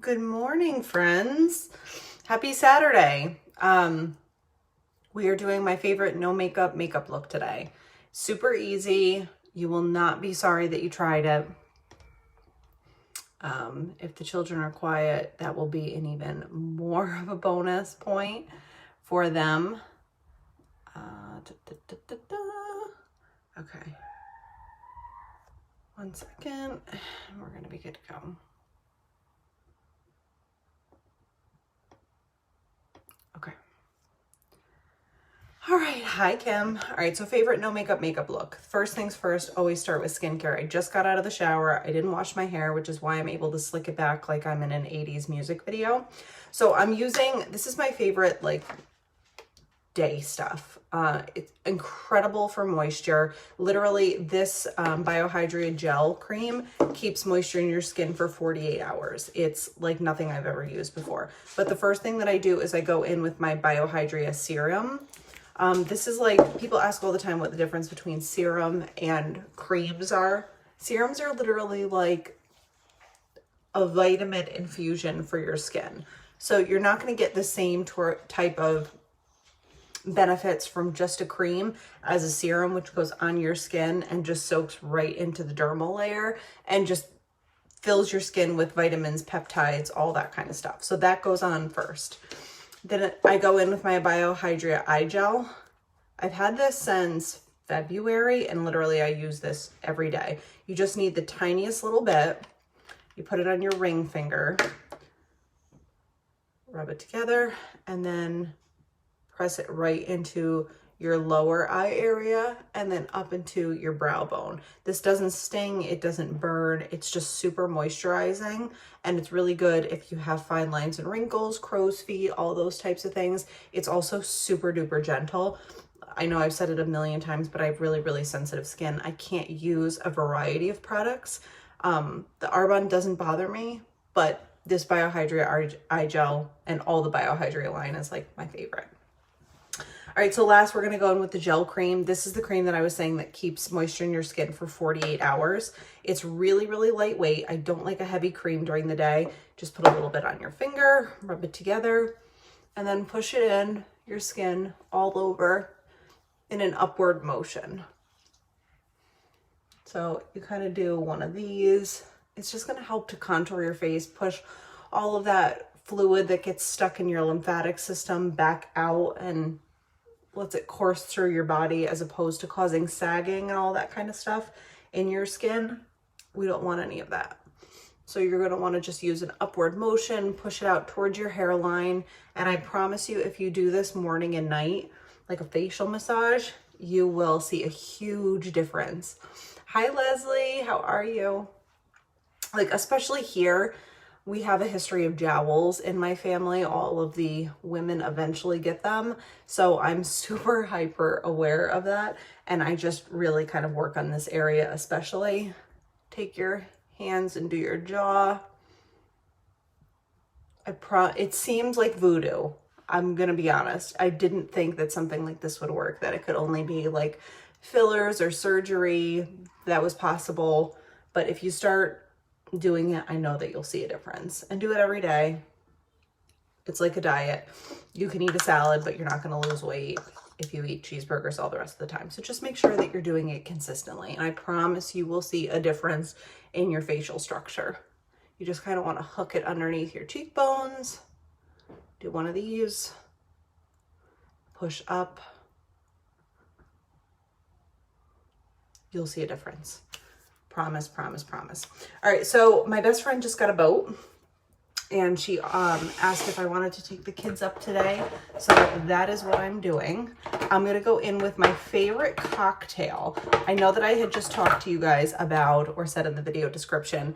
Good morning, friends. Happy Saturday. We are doing my favorite no makeup look today. Super easy. You will not be sorry that you tried it. If the children are quiet, that will be an even more of a bonus point for them. Okay. 1 second, and we're gonna be good to go. Okay. All right, hi Kim. All right, so favorite no makeup look. First things first, always start with skincare. I just got out of the shower. I didn't wash my hair, which is why I'm able to slick it back like I'm in an 80s music video. So I'm using, this is my favorite like day stuff. It's incredible for moisture. Literally this Hydria gel cream keeps moisture in your skin for 48 hours. It's like nothing I've ever used before. But the first thing that I do is I go in with my Hydria serum. This is like, people ask all the time what the difference between serum and creams are. Serums are literally like a vitamin infusion for your skin. So you're not going to get the same type of benefits from just a cream as a serum, which goes on your skin and just soaks right into the dermal layer and just fills your skin with vitamins, peptides, all that kind of stuff. So that goes on first. Then I go in with my Hydria eye gel. I've had this since February and literally I use this every day. You just need the tiniest little bit. You put it on your ring finger, rub it together, and then press it right into your lower eye area and then up into your brow bone. This doesn't sting, it doesn't burn, it's just super moisturizing, and it's really good if you have fine lines and wrinkles, crow's feet, all those types of things. It's also super duper gentle. I know I've said it a million times, but I have really, really sensitive skin. I can't use a variety of products. The Arbonne doesn't bother me, but this Hydria eye gel and all the Hydria line is like my favorite. All right, so last we're gonna go in with the gel cream. This is the cream that I was saying that keeps moisture in your skin for 48 hours. It's really, really lightweight. I don't like a heavy cream during the day. Just put a little bit on your finger, rub it together, and then push it in your skin all over in an upward motion. So you kind of do one of these. It's just gonna help to contour your face, push all of that fluid that gets stuck in your lymphatic system back out and lets it course through your body as opposed to causing sagging and all that kind of stuff in your skin. We don't want any of that. So you're going to want to just use an upward motion, push it out towards your hairline. And I promise you, if you do this morning and night, like a facial massage, you will see a huge difference. Hi, Leslie. How are you? Like, especially here, we have a history of jowls in my family. All of the women eventually get them. So I'm super hyper aware of that. And I just really kind of work on this area, especially. Take your hands and do your jaw. It seems like voodoo. I'm going to be honest. I didn't think that something like this would work, that it could only be like fillers or surgery that was possible. But if you start doing it, I know that you'll see a difference, and do it every day. It's like a diet. You can eat a salad, but you're not going to lose weight if you eat cheeseburgers all the rest of the time. So just make sure that you're doing it consistently. And I promise you will see a difference in your facial structure. You just kind of want to hook it underneath your cheekbones. Do one of these. Push up. You'll see a difference. Promise, promise, promise. All right, so my best friend just got a boat and she asked if I wanted to take the kids up today. So that is what I'm doing. I'm gonna go in with my favorite cocktail. I know that I had just talked to you guys about, or said in the video description,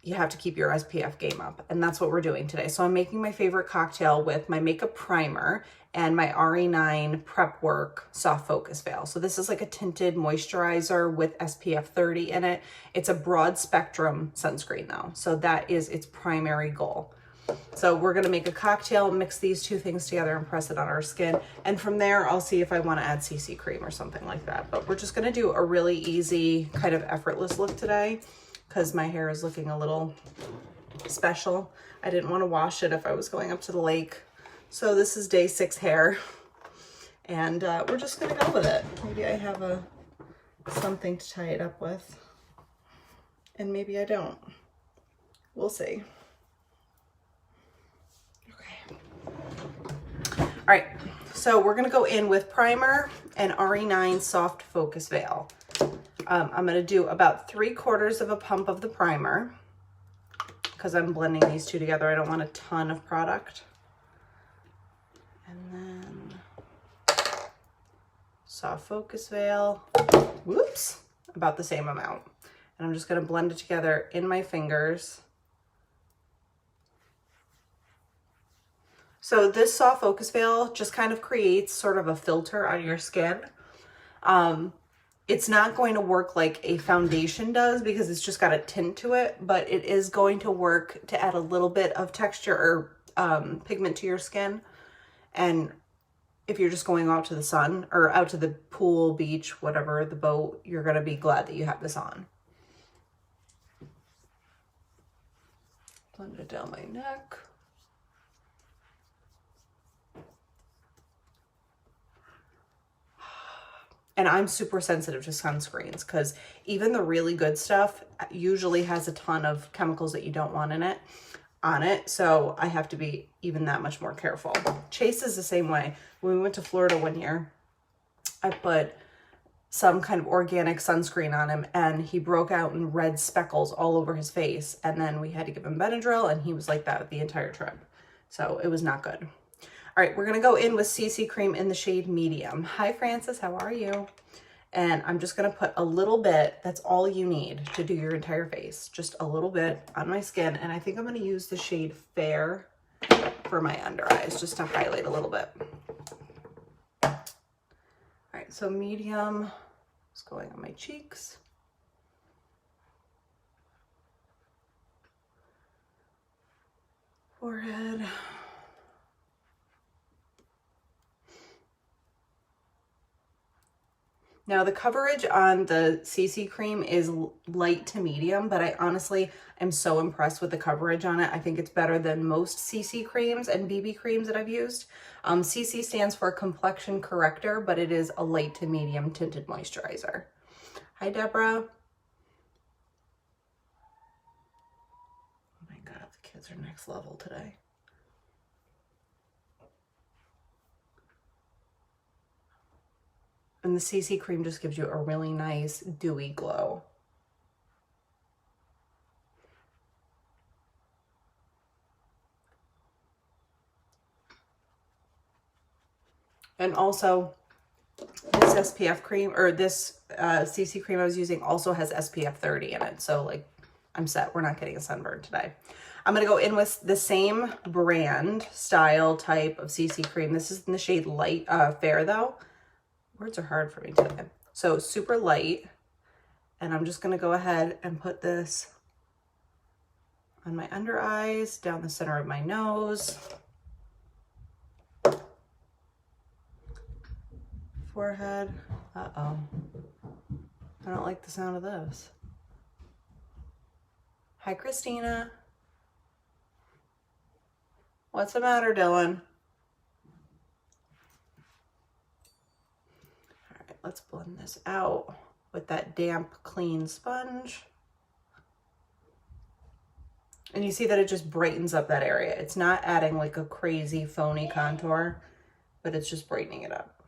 you have to keep your SPF game up, and that's what we're doing today. So I'm making my favorite cocktail with my makeup primer and my RE9 Prep Work Soft Focus Veil. So this is like a tinted moisturizer with SPF 30 in it. It's a broad spectrum sunscreen though. So that is its primary goal. So we're gonna make a cocktail, mix these two things together and press it on our skin. And from there, I'll see if I wanna add CC cream or something like that. But we're just gonna do a really easy, kind of effortless look today because my hair is looking a little special. I didn't want to wash it if I was going up to the lake. So this is day 6 hair. And we're just going to go with it. Maybe I have something to tie it up with. And maybe I don't. We'll see. Okay. All right. So we're going to go in with primer and RE9 Soft Focus Veil. I'm going to do about 3/4 of a pump of the primer because I'm blending these two together. I don't want a ton of product. And then Soft Focus Veil, whoops, about the same amount. And I'm just going to blend it together in my fingers. So this Soft Focus Veil just kind of creates sort of a filter on your skin. It's not going to work like a foundation does because it's just got a tint to it, but it is going to work to add a little bit of texture or pigment to your skin. And if you're just going out to the sun or out to the pool, beach, whatever, the boat, you're going to be glad that you have this on. Blend it down my neck. And I'm super sensitive to sunscreens because even the really good stuff usually has a ton of chemicals that you don't want in it, on it. So I have to be even that much more careful. Chase is the same way. When we went to Florida one year, I put some kind of organic sunscreen on him and he broke out in red speckles all over his face. And then we had to give him Benadryl and he was like that the entire trip. So it was not good. All right, we're gonna go in with CC cream in the shade medium. Hi Francis, how are you? And I'm just gonna put a little bit, that's all you need to do your entire face. Just a little bit on my skin. And I think I'm gonna use the shade Fair for my under eyes, just to highlight a little bit. All right, so medium is going on my cheeks. Forehead. Now the coverage on the CC cream is light to medium, but I honestly am so impressed with the coverage on it. I think it's better than most CC creams and BB creams that I've used. CC stands for Complexion Corrector, but it is a light to medium tinted moisturizer. Hi, Deborah. Oh my God, the kids are next level today. And the CC cream just gives you a really nice dewy glow. And also this SPF cream, or this CC cream I was using also has SPF 30 in it. So like I'm set, we're not getting a sunburn today. I'm gonna go in with the same brand style type of CC cream. This is in the shade light, Fair though. Words are hard for me today. So super light. And I'm just gonna go ahead and put this on my under eyes, down the center of my nose, forehead. Uh-oh. I don't like the sound of this. Hi, Christina. What's the matter, Dylan? Let's blend this out with that damp, clean sponge. And you see that it just brightens up that area. It's not adding like a crazy phony contour, but it's just brightening it up.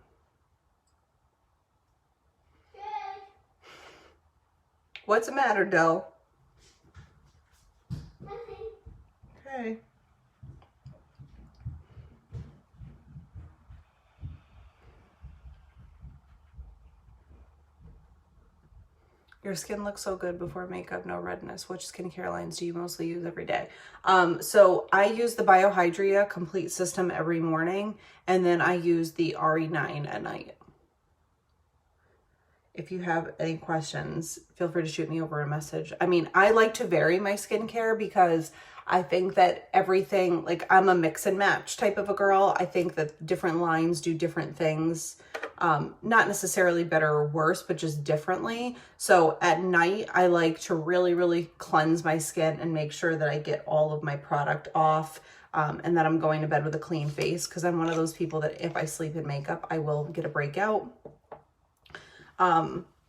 What's the matter, Del? Nothing. Okay. Your skin looks so good before makeup, no redness. Which skincare lines do you mostly use every day? So I use the Hydria Complete System every morning, and then I use the RE9 at night. If you have any questions, feel free to shoot me over a message. I mean, I like to vary my skincare because I think that everything, like I'm a mix and match type of a girl. I think that different lines do different things. Not necessarily better or worse, but just differently. So at night, I like to really, really cleanse my skin and make sure that I get all of my product off, and that I'm going to bed with a clean face, because I'm one of those people that if I sleep in makeup, I will get a breakout.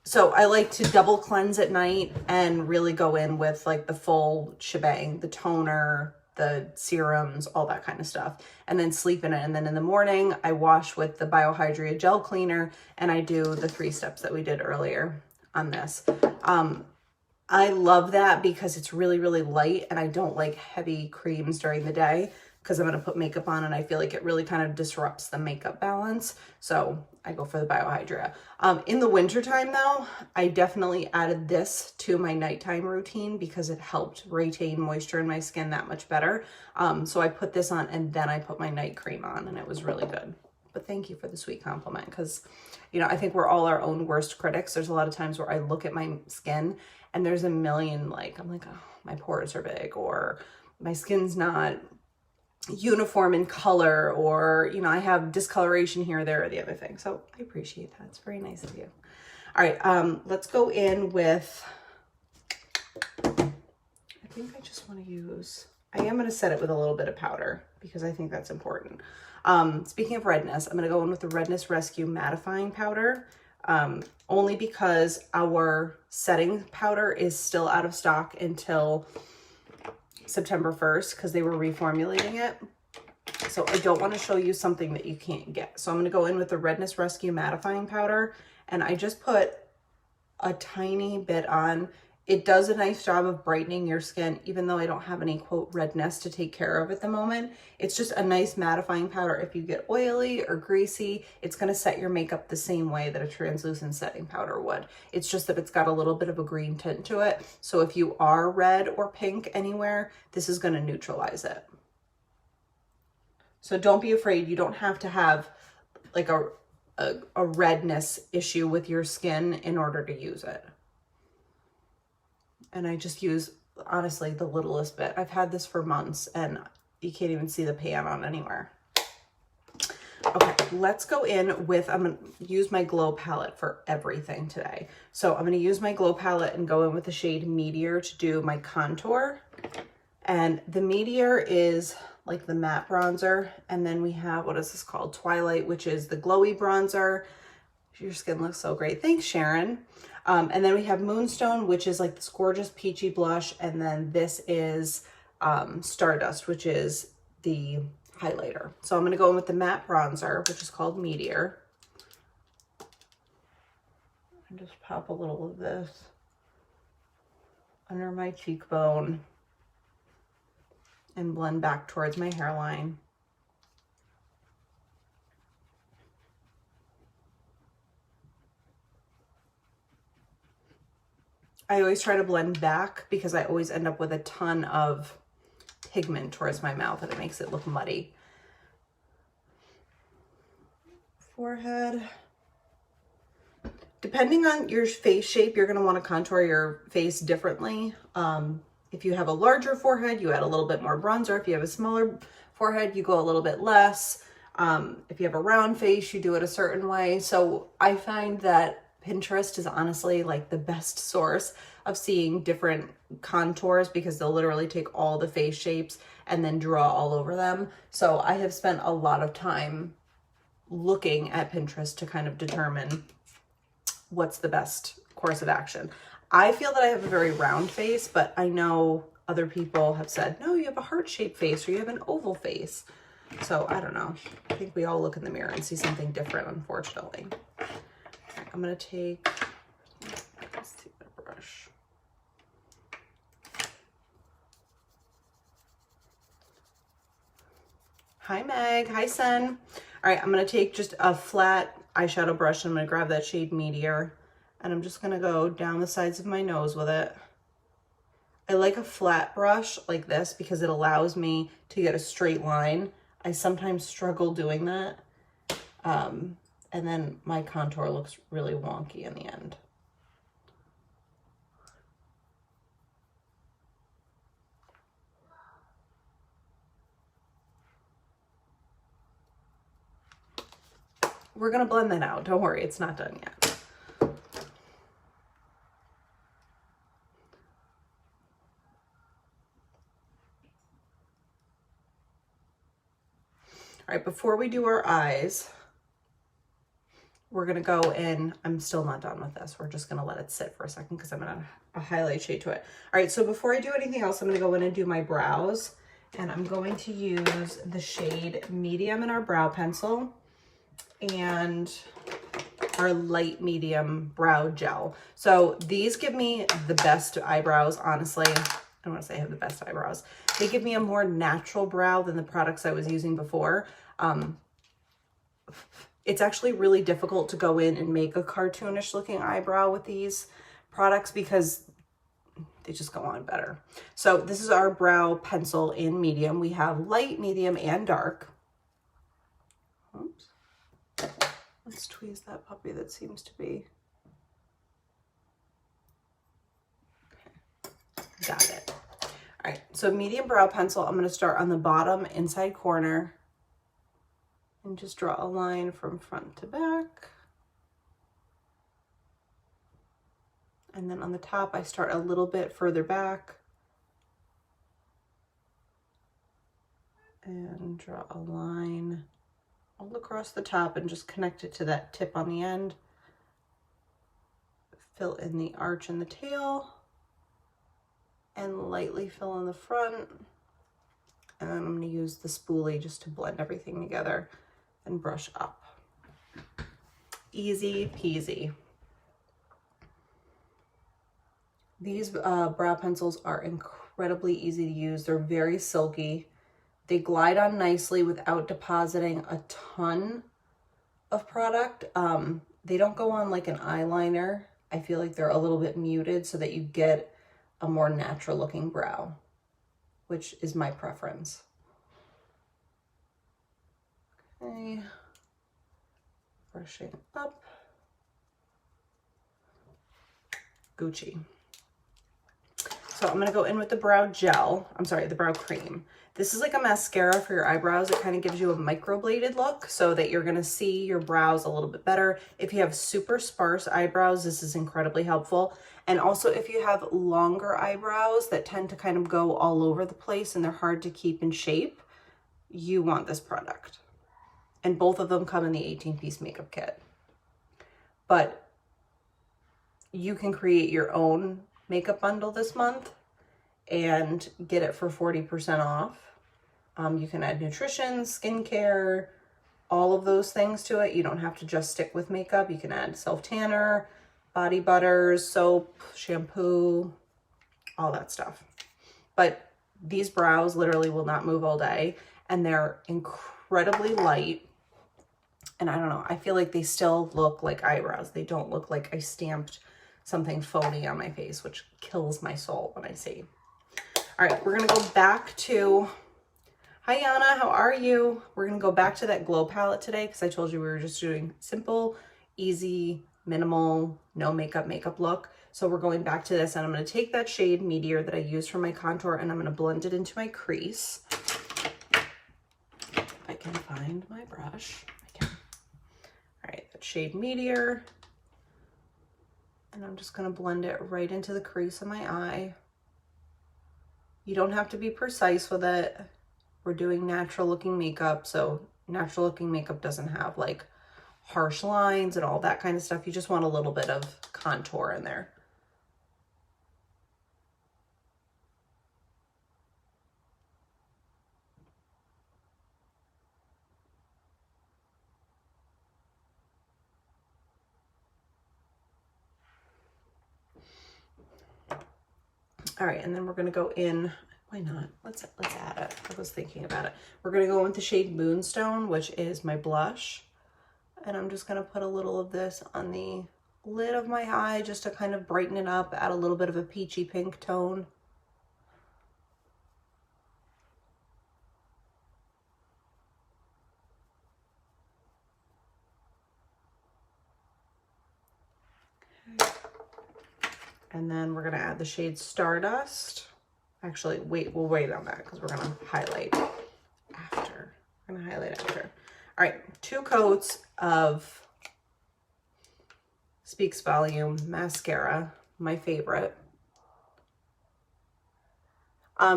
So I like to double cleanse at night and really go in with like the full shebang, the toner, the serums, all that kind of stuff, and then sleep in it. And then in the morning, I wash with the Hydria gel cleaner, and I do the 3 steps that we did earlier on this. I love that because it's really, really light, and I don't like heavy creams during the day because I'm going to put makeup on, and I feel like it really kind of disrupts the makeup balance. So I go for the Hydria. In the wintertime though, I definitely added this to my nighttime routine because it helped retain moisture in my skin that much better. So I put this on and then I put my night cream on, and it was really good. But thank you for the sweet compliment, because, you know, I think we're all our own worst critics. There's a lot of times where I look at my skin and there's a million, like, I'm like, oh, my pores are big, or my skin's not uniform in color, or, you know, I have discoloration here, there, or the other thing. So I appreciate that. It's very nice of you. All right, let's go in with, I think I just want to use, I am going to set it with a little bit of powder because I think that's important. Speaking of redness, I'm going to go in with the Redness Rescue mattifying powder, only because our setting powder is still out of stock until September 1st, because they were reformulating it. So I don't want to show you something that you can't get. So I'm going to go in with the Redness Rescue mattifying powder, and I just put a tiny bit on. It does a nice job of brightening your skin, even though I don't have any, quote, redness to take care of at the moment. It's just a nice mattifying powder. If you get oily or greasy, it's going to set your makeup the same way that a translucent setting powder would. It's just that it's got a little bit of a green tint to it. So if you are red or pink anywhere, this is going to neutralize it. So don't be afraid. You don't have to have like a redness issue with your skin in order to use it. And I just use, honestly, the littlest bit. I've had this for months and you can't even see the pan on anywhere. Okay, let's go in with, I'm going to use my Glow palette for everything today. So I'm going to use my Glow palette and go in with the shade Meteor to do my contour. And the Meteor is like the matte bronzer. And then we have, what is this called? Twilight, which is the glowy bronzer. Your skin looks so great. Thanks, Sharon. And then we have Moonstone, which is like this gorgeous peachy blush. And then this is Stardust, which is the highlighter. So I'm going to go in with the matte bronzer, which is called Meteor. And just pop a little of this under my cheekbone and blend back towards my hairline. I always try to blend back because I always end up with a ton of pigment towards my mouth and it makes it look muddy. Forehead. Depending on your face shape, you're going to want to contour your face differently. If you have a larger forehead, you add a little bit more bronzer. If you have a smaller forehead, you go a little bit less. If you have a round face, you do it a certain way. So I find that Pinterest is honestly like the best source of seeing different contours because they'll literally take all the face shapes and then draw all over them. So I have spent a lot of time looking at Pinterest to kind of determine what's the best course of action. I feel that I have a very round face, but I know other people have said, no, you have a heart-shaped face or you have an oval face. So I don't know. I think we all look in the mirror and see something different, unfortunately. I'm going to take, let's take my brush. Hi, Meg. Hi, Sen. All right, I'm going to take just a flat eyeshadow brush. And I'm going to grab that shade Meteor. And I'm just going to go down the sides of my nose with it. I like a flat brush like this because it allows me to get a straight line. I sometimes struggle doing that. And then my contour looks really wonky in the end. we're gonna blend that out. Don't worry, it's not done yet. All right, before we do our eyes, we're gonna go in, I'm still not done with this. We're just gonna let it sit for a second because I'm gonna a highlight shade to it. All right, so before I do anything else, I'm gonna go in and do my brows, and I'm going to use the shade Medium in our brow pencil and our light medium brow gel. So these give me the best eyebrows, honestly. I don't want to say I have the best eyebrows. They give me a more natural brow than the products I was using before. It's actually really difficult to go in and make a cartoonish looking eyebrow with these products because they just go on better. So this is our brow pencil in medium. We have light, medium, and dark. Oops. Let's tweeze that puppy that seems to be. Okay. Got it. All right, so medium brow pencil, I'm going to start on the bottom inside corner and just draw a line from front to back. And then on the top, I start a little bit further back and draw a line all across the top and just connect it to that tip on the end. Fill in the arch in the tail and lightly fill in the front. And then I'm going to use the spoolie just to blend everything together and brush up. Easy peasy. These brow pencils are incredibly easy to use. They're very silky. They glide on nicely without depositing a ton of product. They don't go on like an eyeliner. I feel like they're a little bit muted so that you get a more natural looking brow, which is my preference. Okay, brushing up. Gucci. So I'm gonna go in with the brow gel, I'm sorry, the brow cream. This is like a mascara for your eyebrows. It kind of gives you a microbladed look so that you're gonna see your brows a little bit better. If you have super sparse eyebrows, this is incredibly helpful. And also if you have longer eyebrows that tend to kind of go all over the place and they're hard to keep in shape, you want this product. And both of them come in the 18-piece makeup kit. But you can create your own makeup bundle this month and get it for 40% off. You can add nutrition, skincare, all of those things to it. You don't have to just stick with makeup. You can add self-tanner, body butters, soap, shampoo, all that stuff. But these brows literally will not move all day, and they're incredibly light. And I don't know, I feel like they still look like eyebrows. They don't look like I stamped something phony on my face, which kills my soul when I see. All right, we're gonna go back to, hi Yana, how are you? We're gonna go back to that glow palette today because I told you we were just doing simple, easy, minimal, no makeup look. So we're going back to this, and I'm gonna take that shade Meteor that I used for my contour and I'm gonna blend it into my crease. If I can find my brush, I can. All right, that shade Meteor. And I'm just gonna blend it right into the crease of my eye. You don't have to be precise with it. We're doing natural looking makeup, so natural looking makeup doesn't have like harsh lines and all that kind of stuff. You just want a little bit of contour in there. All right, and then we're gonna go in, why not? Let's add it. I was thinking about it. We're gonna go with the shade Moonstone, which is my blush. And I'm just gonna put a little of this on the lid of my eye just to kind of brighten it up, add a little bit of a peachy pink tone. And then we're gonna add the shade Stardust. Actually, we'll wait on that because we're gonna highlight after. We're gonna highlight after. All right, 2 coats of speaks volume. Mascara, my favorite.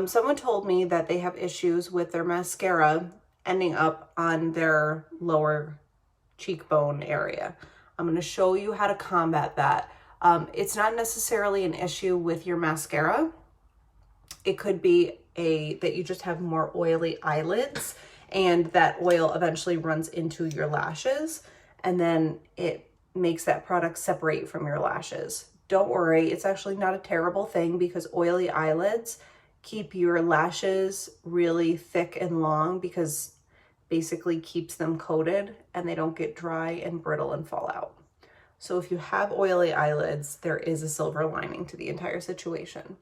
Someone told me that they have issues with their mascara ending up on their lower cheekbone area. I'm going to show you how to combat that. It's not necessarily an issue with your mascara. It could be that you just have more oily eyelids, and that oil eventually runs into your lashes, and then it makes that product separate from your lashes. Don't worry, it's actually not a terrible thing, because oily eyelids keep your lashes really thick and long, because basically keeps them coated and they don't get dry and brittle and fall out. So if you have oily eyelids, there is a silver lining to the entire situation.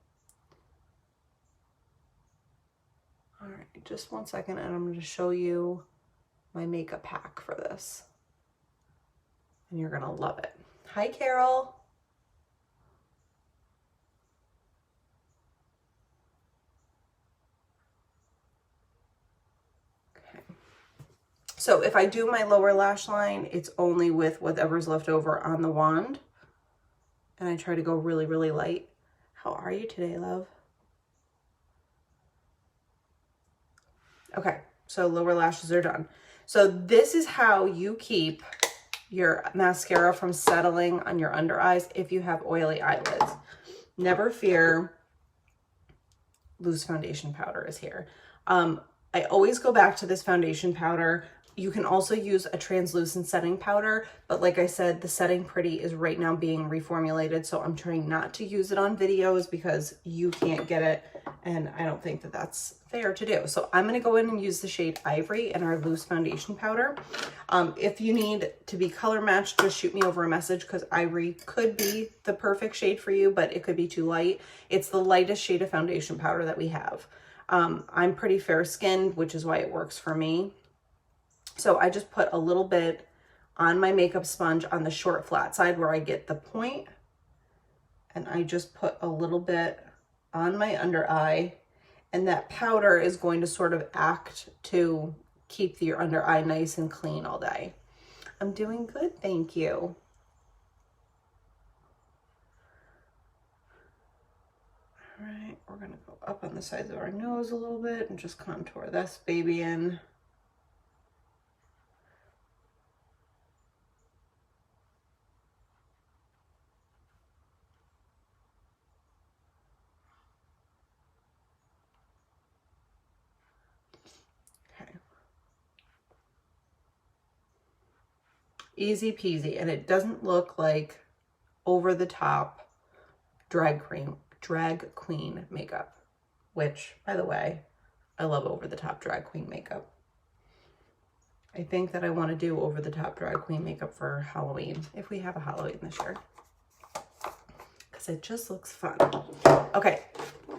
All right, just 1 second, and I'm going to show you my makeup pack for this. And you're going to love it. Hi, Carol. So if I do my lower lash line, it's only with whatever's left over on the wand. And I try to go really, really light. How are you today, love? Okay, so lower lashes are done. So this is how you keep your mascara from settling on your under eyes if you have oily eyelids. Never fear, loose foundation powder is here. I always go back to this foundation powder. You can also use a translucent setting powder, but like I said, the Setting Pretty is right now being reformulated, so I'm trying not to use it on videos because you can't get it, and I don't think that that's fair to do. So I'm going to go in and use the shade Ivory and our loose foundation powder. If you need to be color matched, just shoot me over a message, because Ivory could be the perfect shade for you, but it could be too light. It's the lightest shade of foundation powder that we have. I'm pretty fair skinned, which is why it works for me. So I just put a little bit on my makeup sponge on the short flat side where I get the point. And I just put a little bit on my under eye. And that powder is going to sort of act to keep your under eye nice and clean all day. I'm doing good, thank you. All right, we're gonna go up on the sides of our nose a little bit and just contour this baby in. Easy peasy, and it doesn't look like over the top drag queen makeup, which, by the way, I love over the top drag queen makeup. I think that I want to do over the top drag queen makeup for Halloween, if we have a Halloween this year, because it just looks fun. Okay,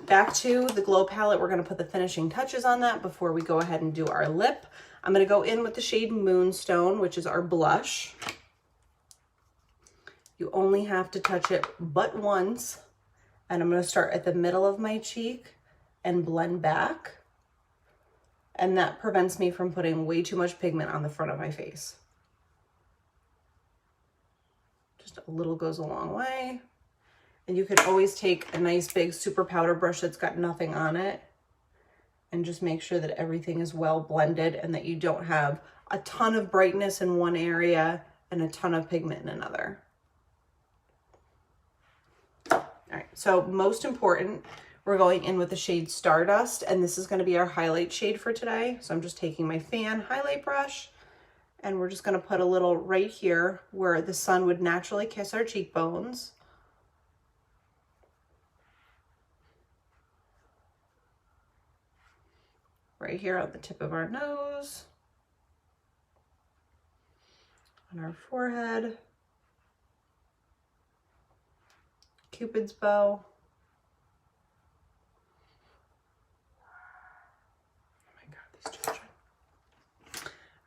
back to the Glow palette. We're going to put the finishing touches on that before we go ahead and do our lip. I'm going to go in with the shade Moonstone, which is our blush. You only have to touch it but once. And I'm going to start at the middle of my cheek and blend back. And that prevents me from putting way too much pigment on the front of my face. Just a little goes a long way. And you can always take a nice big super powder brush that's got nothing on it and just make sure that everything is well blended and that you don't have a ton of brightness in one area and a ton of pigment in another. All right, so most important, we're going in with the shade Stardust, and this is going to be our highlight shade for today. So I'm just taking my fan highlight brush, and we're just going to put a little right here where the sun would naturally kiss our cheekbones. Right here on the tip of our nose, on our forehead, Cupid's bow. Oh my God, these children.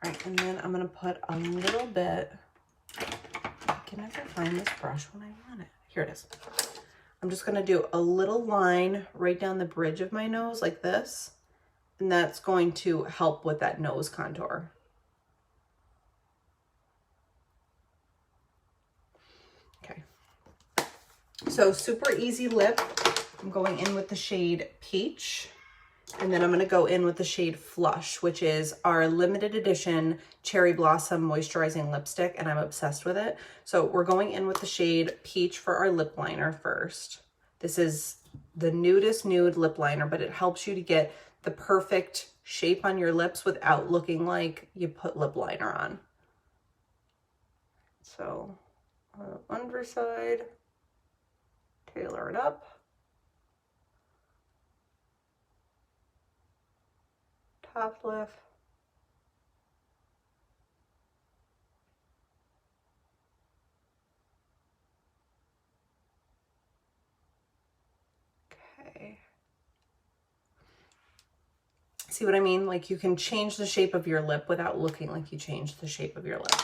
All right, and then I'm gonna put a little bit, I can never find this brush when I want it. Here it is. I'm just gonna do a little line right down the bridge of my nose like this. And that's going to help with that nose contour. So super easy lip. I'm going in with the shade Peach. And then I'm going to go in with the shade Flush, which is our limited edition Cherry Blossom Moisturizing Lipstick, and I'm obsessed with it. So we're going in with the shade Peach for our lip liner first. This is the nudist nude lip liner, but it helps you to get the perfect shape on your lips without looking like you put lip liner on. So on the underside, tailor it up. Top lip. Okay. See what I mean? Like you can change the shape of your lip without looking like you changed the shape of your lip.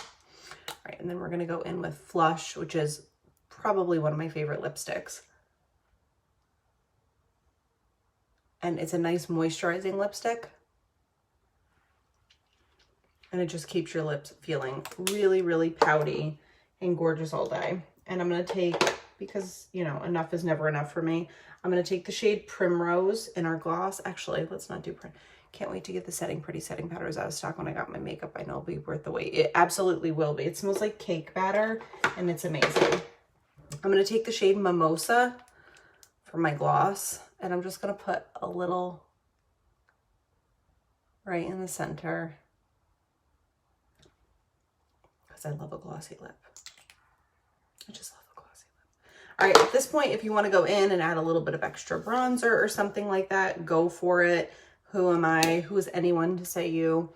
All right, and then we're gonna go in with Flush, which is probably one of my favorite lipsticks. And it's a nice moisturizing lipstick. And it just keeps your lips feeling really, really pouty and gorgeous all day. And I'm going to take, because, you know, enough is never enough for me, I'm going to take the shade Primrose in our gloss. Actually, let's not do can't wait to get the Pretty setting powders out of stock when I got my makeup. I know it'll be worth the wait. It absolutely will be. It smells like cake batter, and it's amazing. I'm going to take the shade Mimosa for my gloss, and I'm just going to put a little right in the center. I love a glossy lip. I just love a glossy lip. All right, at this point, if you want to go in and add a little bit of extra bronzer or something like that, go for it. Who am I? Who is anyone to say you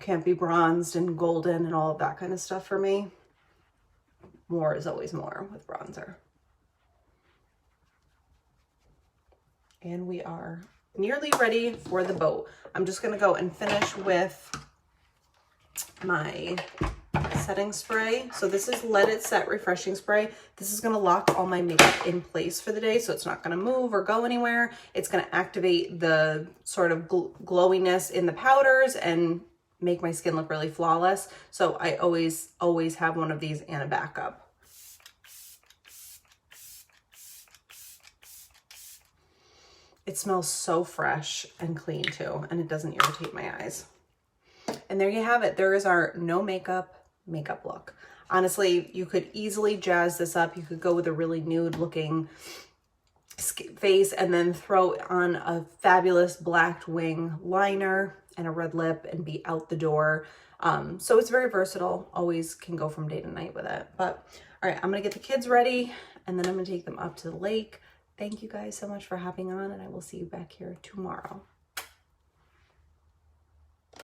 can't be bronzed and golden and all of that kind of stuff for me? More is always more with bronzer. And we are nearly ready for the boat. I'm just going to go and finish with my setting spray. So this is Let It Set Refreshing Spray. This is going to lock all my makeup in place for the day, so it's not going to move or go anywhere. It's going to activate the sort of glowiness in the powders and make my skin look really flawless. So I always have one of these and a backup. It smells so fresh and clean too, and it doesn't irritate my eyes. And there you have it. There is our no makeup look. Honestly, you could easily jazz this up. You could go with a really nude looking face and then throw on a fabulous black wing liner and a red lip and be out the door. So it's very versatile. Always can go from day to night with it. But all right, I'm gonna get the kids ready and then I'm gonna take them up to the lake. Thank you guys so much for hopping on, and I will see you back here tomorrow.